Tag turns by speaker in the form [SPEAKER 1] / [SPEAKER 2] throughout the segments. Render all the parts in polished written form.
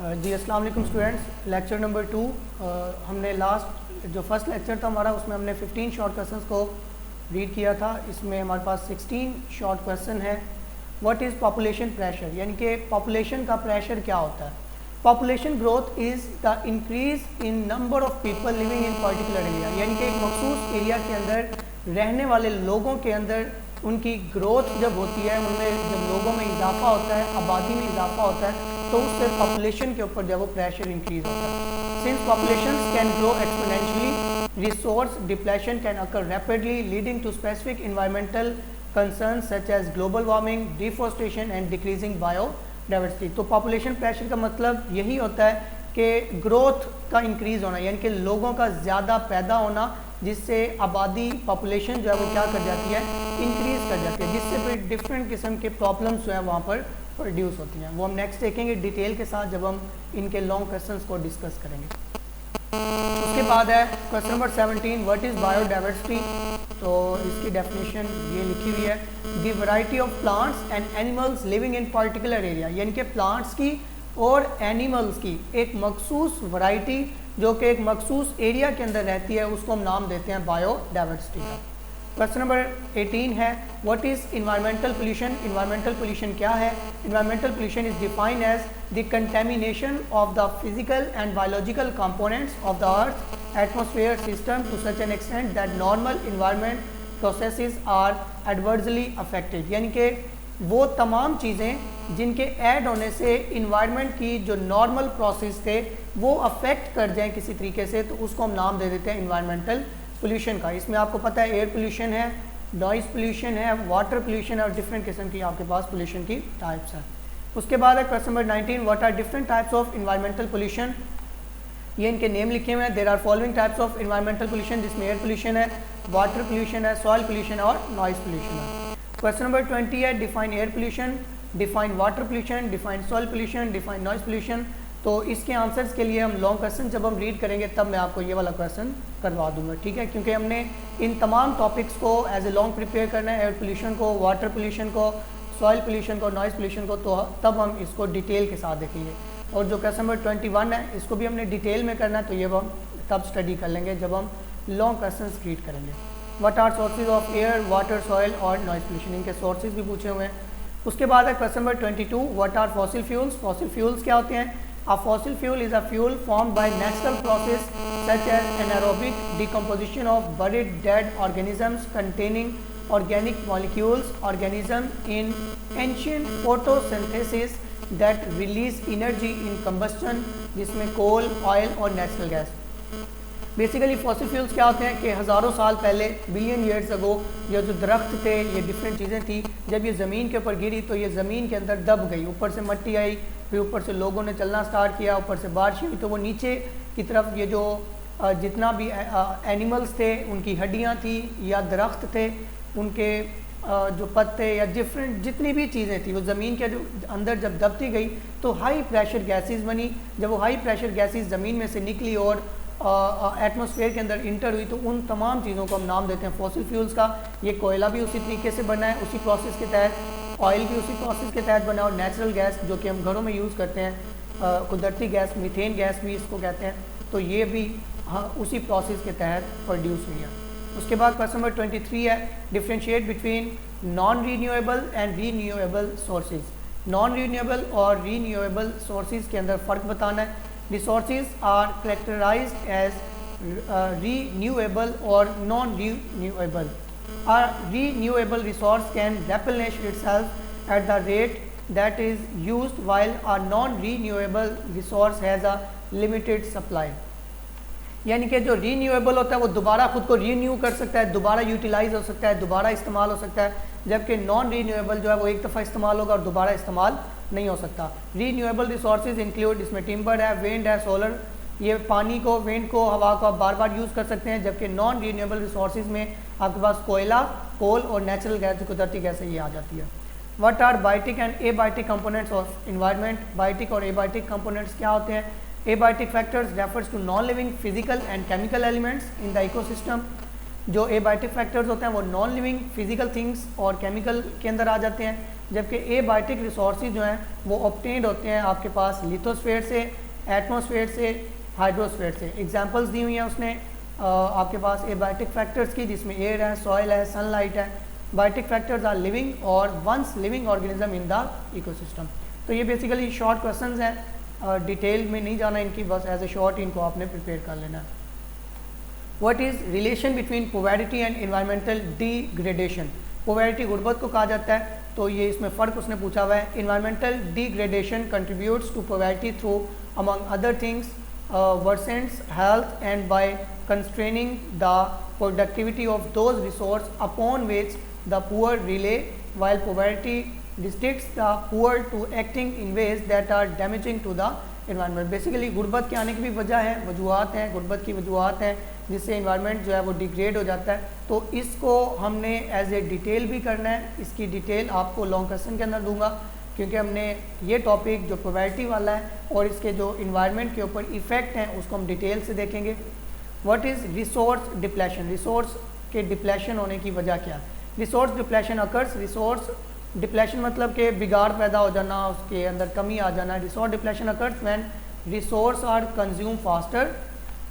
[SPEAKER 1] जी अस्सलाम वालेकुम students. Lecture number 2 हमने लास्ट जो फर्स्ट लेक्चर था हमारा उसमें हमने 15 शॉर्ट क्वेश्चंस को रीड किया था। इसमें हमारे पास 16 शॉर्ट क्वेश्चन है। व्हाट इज़ पॉपुलेशन प्रेशर, यानी कि पॉपुलेशन का प्रेशर क्या होता है। Population growth is the increase in number of people living in particular area, यानी कि एक मखसूस एरिया के अंदर रहने वाले लोगों के अंदर उनकी ग्रोथ जब होती है, उनमें जब लोगों में इजाफा होता है, आबादी में इजाफा होता है, तो उससे पॉपुलेशन के ऊपर जब वो प्रेशर इंक्रीज होता है। Since population can grow exponentially, resource depletion can occur rapidly leading to specific environmental concern such as global warming, deforestation and decreasing biodiversity. तो पॉपुलेशन प्रेशर का मतलब यही होता है कि ग्रोथ का इंक्रीज़ होना, यानी कि लोगों का ज़्यादा पैदा होना, जिससे आबादी पॉपुलेशन जो है वो क्या कर जाती है, इंक्रीज़ कर जाती है, जिससे फिर डिफरेंट किस्म के प्रॉब्लम्स जो है वहाँ पर प्रोड्यूस होती हैं। वो हम नेक्स्ट देखेंगे डिटेल के साथ जब हम इनके लॉन्ग क्वेश्चंस को डिस्कस करेंगे। उसके बाद है question number 17, what is biodiversity. तो इसकी डेफिनेशन ये लिखी हुई है, the variety of plants and animals living in particular area, यानी कि प्लांट्स की और एनिमल्स की एक मखसूस वैरायटी जो कि एक मखसूस एरिया के अंदर रहती है, उसको हम नाम देते हैं बायोडाइवर्सिटी का। क्वेश्चन नंबर 18 है, what is environmental pollution. Environmental pollution क्या है। Environmental pollution is defined as the contamination of the physical and biological components of the earth atmosphere system to such an extent that normal environment processes are adversely affected, यानी कि वो तमाम चीज़ें जिनके add होने से इन्वायरमेंट की जो नॉर्मल प्रोसेस थे वो अफेक्ट कर जाएं किसी तरीके से, तो उसको हम नाम दे देते हैं इन्वायरमेंटल पोल्यूशन का। इसमें आपको पता है एयर पोल्यूशन है, नॉइज़ पोल्यूशन है, वाटर पोल्यूशन है और डिफरेंट किस्म की आपके पास पोल्यूशन की टाइप्स हैं। उसके बाद है question number 19, what are different types of environmental pollution. ये इनके नेम लिखे हुए हैं। There are following types of environmental pollution, जिसमें एयर पोल्यूशन है, वाटर पोल्यूशन है, सॉइल पोल्यूशन और नॉइज़ पोल्यूशन है। क्वेश्चन नंबर 20 है, define air pollution, define water pollution, define soil pollution, define noise pollution. तो इसके आंसर्स के लिए हम लॉन्ग क्वेश्चन जब हम रीड करेंगे तब मैं आपको ये वाला क्वेश्चन करवा दूंगा, ठीक है, क्योंकि हमने इन तमाम टॉपिक्स को एज ए लॉन्ग प्रिपेयर करना है, एयर पोल्यूशन को, वाटर पोल्यूशन को, सॉइल पोल्यूशन को, नॉइज़ पोल्यूशन को, तो तब हम इसको डिटेल के साथ देखेंगे। और जो क्वेश्चन नंबर 21 है इसको भी हमने डिटेल में करना है, तो ये हम तब स्टडी कर लेंगे जब हम लॉन्ग क्वेश्चन रीड करेंगे। What are sources of air, water, soil और नॉइज़ पोल्यूशन, इनके सोर्सेज भी पूछे हुए हैं। उसके बाद है question number 22, what are fossil fuels. Fossil fuels क्या होते हैं। A fossil fuel is a fuel formed by natural process such as anaerobic decomposition of buried dead organisms containing organic molecules, organisms in ancient photosynthesis that release energy in combustion, जिसमें coal, oil और natural gas। Basically fossil fuels क्या होते हैं कि हज़ारों साल पहले, billion years ago, ये जो दरख्त थे, ये डिफरेंट चीज़ें थी, जब ये ज़मीन के ऊपर गिरी तो ये ज़मीन के अंदर दब गई, ऊपर से मिट्टी आई, फिर ऊपर से लोगों ने चलना स्टार्ट किया, ऊपर से बारिश हुई, तो वो नीचे की तरफ ये जो जितना भी एनिमल्स थे उनकी हड्डियाँ थी या दरख्त थे उनके जो पत्ते या डिफरेंट जितनी भी चीज़ें थी वो ज़मीन के अंदर जब दबती गई तो हाई प्रेशर गैसेस बनी। जब वो हाई प्रेशर गैसेस ज़मीन में से निकली और एटमॉस्फेयर के अंदर इंटर हुई, तो उन तमाम चीज़ों को हम नाम देते हैं फॉसिल फ्यूल्स का। ये कोयला भी उसी तरीके से बना है, उसी प्रोसेस के तहत, ऑयल भी उसी प्रोसेस के तहत बना, और नेचुरल गैस जो कि हम घरों में यूज़ करते हैं, कुदरती गैस, मीथेन गैस भी इसको कहते हैं, तो ये भी उसी प्रोसेस के तहत प्रोड्यूस हुई है। उसके बाद क्वेश्चन नंबर 23 है, differentiate between non renewable and renewable sources. Non renewable और रीन्यूएबल सोर्सेज के अंदर फ़र्क बताना है। Resources are characterized as renewable or non-renewable. A renewable resource can replenish itself at the rate that is used, while a non-renewable resource has a limited supply. यानी कि जो renewable होता है वो दोबारा खुद को रीन्यू कर सकता है, दोबारा यूटिलाइज हो सकता है, दोबारा इस्तेमाल हो सकता है, जबकि नॉन रीन्यूएबल जो है वो एक दफ़ा इस्तेमाल होगा और दोबारा इस्तेमाल नहीं हो सकता। रीन्यूएबल रिसोर्सेज इंक्लूड, इसमें टिम्बर है, विंड है, सोलर, ये पानी को, विंड को, हवा को आप बार बार यूज़ कर सकते हैं, जबकि नॉन रीन्यूएबल रिसोर्सेज में आपके पास कोयला, कोल और नेचुरल गैस, कुदरती गैस ये आ जाती है। What are biotic and abiotic components of environment. Biotic और एबायोटिक कंपोनेंट्स क्या होते हैं। Abiotic factors refers to non living physical and chemical elements in the ecosystem. जो एबायोटिक फैक्टर्स होते हैं वो नॉन लिविंग फिजिकल थिंग्स और केमिकल के अंदर आ जाते हैं। जबकि एबायोटिक रिसोर्सेज जो हैं वो ऑब्टेन्ड होते हैं आपके पास लिथोस्फेयर से, एटमॉस्फेयर से, हाइड्रोस्फेयर से। एग्जांपल्स दी हुई हैं उसने आपके पास एबायोटिक फैक्टर्स की, जिसमें एयर है, सॉइल है, सनलाइट है। बायोटिक फैक्टर्स आर लिविंग और once living organism in the ecosystem. तो ये बेसिकली शॉर्ट क्वेश्चंस हैं, डिटेल में नहीं जाना इनकी, बस एज ए शॉर्ट इनको आपने प्रिपेयर कर लेना है। What is relation between poverty and environmental degradation? Poverty गुर्बत को कहा जाता है, तो ये इसमें फ़र्क उसने पूछा हुआ है। Environmental degradation contributes to poverty through among other things worsens health and by constraining the productivity of those resources upon which the poor rely, while poverty restricts the poor to acting in ways that are damaging to the environment। Basically गुर्बत के आने की भी वजह है, वजूहत हैं, गुर्बत की वजूहत हैं जिससे इन्वायरमेंट जो है वो डिग्रेड हो जाता है। तो इसको हमने एज ए डिटेल भी करना है, इसकी डिटेल आपको लॉन्ग क्वेश्चन के अंदर दूंगा, क्योंकि हमने ये टॉपिक जो पोवर्टी वाला है और इसके जो इन्वायरमेंट के ऊपर इफ़ेक्ट हैं उसको हम डिटेल से देखेंगे। What is resource depletion? Resource के डिप्लेशन होने की वजह क्या है? Resource depletion occurs, resource depletion मतलब कि बिगाड़ पैदा हो जाना, उसके अंदर कमी आ जाना। Resource depletion occurs when resource are consume faster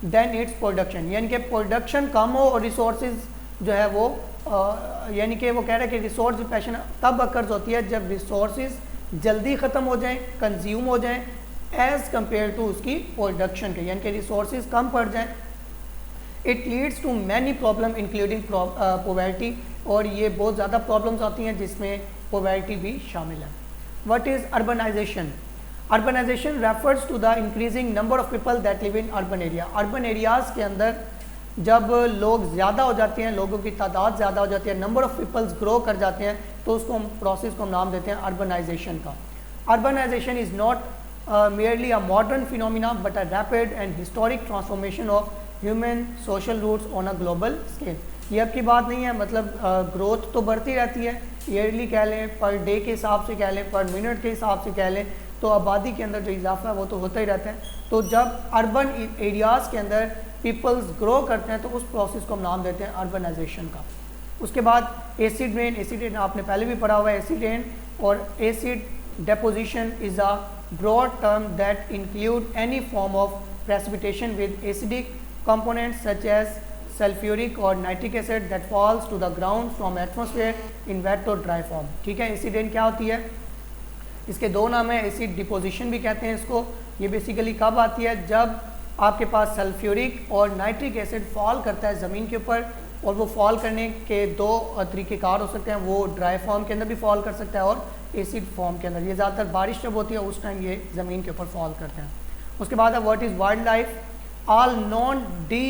[SPEAKER 1] than its production, यानी कि प्रोडक्शन कम हो और रिसोर्सेज जो है वो यानी कि वो कह रहे हैं कि रिसोर्स डिप्लेशन तब अकर्स होती है जब रिसोर्सेज जल्दी ख़त्म हो जाएं, कंज्यूम हो जाएं एज़ कम्पेयर टू उसकी प्रोडक्शन के, यानी कि रिसोर्सेज कम पड़ जाएं। It leads to many problem including poverty, और ये बहुत ज़्यादा प्रॉब्लम्स आती हैं जिसमें पोवर्टी भी शामिल है। What is urbanization? Urbanization refers to the increasing number of people that live in urban area. Urban areas के अंदर जब लोग ज़्यादा हो जाते हैं, लोगों की तादाद ज़्यादा हो जाती है, नंबर ऑफ़ पीपल्स ग्रो कर जाते हैं, तो उसको हम प्रोसेस को हम नाम देते हैं अर्बनाइजेशन का। Urbanization is not merely a modern phenomena but a rapid and historic transformation of human social roots on a global scale। ये अब की बात नहीं है, मतलब ग्रोथ तो बढ़ती रहती है, ईयरली कह लें, पर डे के हिसाब से कह लें, पर मिनट के हिसाब से कह लें, तो आबादी के अंदर जो इजाफा है वो तो होता ही रहता है। तो जब अर्बन एरियाज़ के अंदर पीपल्स ग्रो करते हैं तो उस प्रोसेस को हम नाम देते हैं अर्बनाइजेशन का। उसके बाद एसिड रेन, एसिड रेन आपने पहले भी पढ़ा हुआ है। एसिड रेन और acid deposition is a broad term that include any form of precipitation with acidic components such as sulfuric or nitric acid that falls to the ground from atmosphere in wet or dry form। ठीक है, acid rain क्या होती है? इसके दो नाम है, acid deposition भी कहते हैं इसको। ये बेसिकली कब आती है? जब आपके पास सल्फ्यूरिक और नाइट्रिक एसिड फॉल करता है ज़मीन के ऊपर, और वो फॉल करने के दो तरीक़ेकार हो सकते हैं, वो ड्राई फॉर्म के अंदर भी फॉल कर सकता है और एसिड फॉर्म के अंदर। ये ज़्यादातर बारिश जब होती है उस टाइम ये ज़मीन के ऊपर फॉल करते हैं। उसके बाद है what is wild life? All non D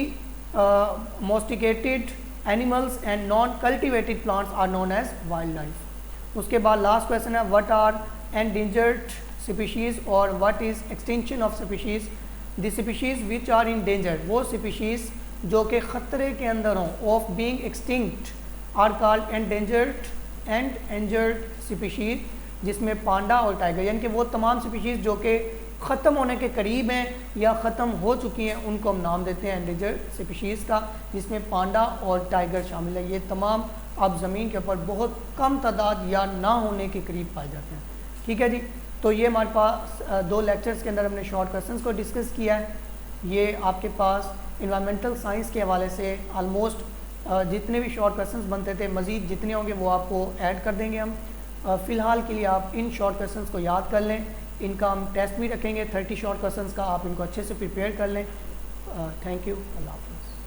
[SPEAKER 1] मोस्टिकेटेड animals and non cultivated plants are known as wild life. उसके बाद लास्ट क्वेश्चन है व्हाट आर एंडेंजर्ड स्पीशीज़ और what is extinction of species? The species which are in danger, वो species जो कि ख़तरे के अंदर हों, of being extinct, are called endangered and endangered species, जिसमें पांडा और टाइगर, यानी कि वो तमाम स्पीशीज़ जो कि ख़त्म होने के करीब हैं या ख़त्म हो चुकी हैं उनको हम नाम देते हैं एंडेंजर्ड स्पीशीज़ का, जिसमें पांडा और टाइगर शामिल है। ये तमाम अब ज़मीन के ऊपर बहुत कम तादाद या ना होने के करीब पाए जाते हैं। ठीक है जी, तो ये हमारे पास दो लेक्चर्स के अंदर हमने शॉर्ट क्वेश्चंस को डिस्कस किया है। ये आपके पास इन्वायरमेंटल साइंस के हवाले से ऑलमोस्ट जितने भी शॉर्ट क्वेश्चंस बनते थे, मज़ीद जितने होंगे वो आपको ऐड कर देंगे हम। फ़िलहाल के लिए आप इन शॉर्ट क्वेश्चंस को याद कर लें, इनका हम टेस्ट भी रखेंगे 30 शॉर्ट क्वेश्चंस का, आप इनको अच्छे से प्रिपेयर कर लें। थैंक यू, अल्लाह हाफ़िज़।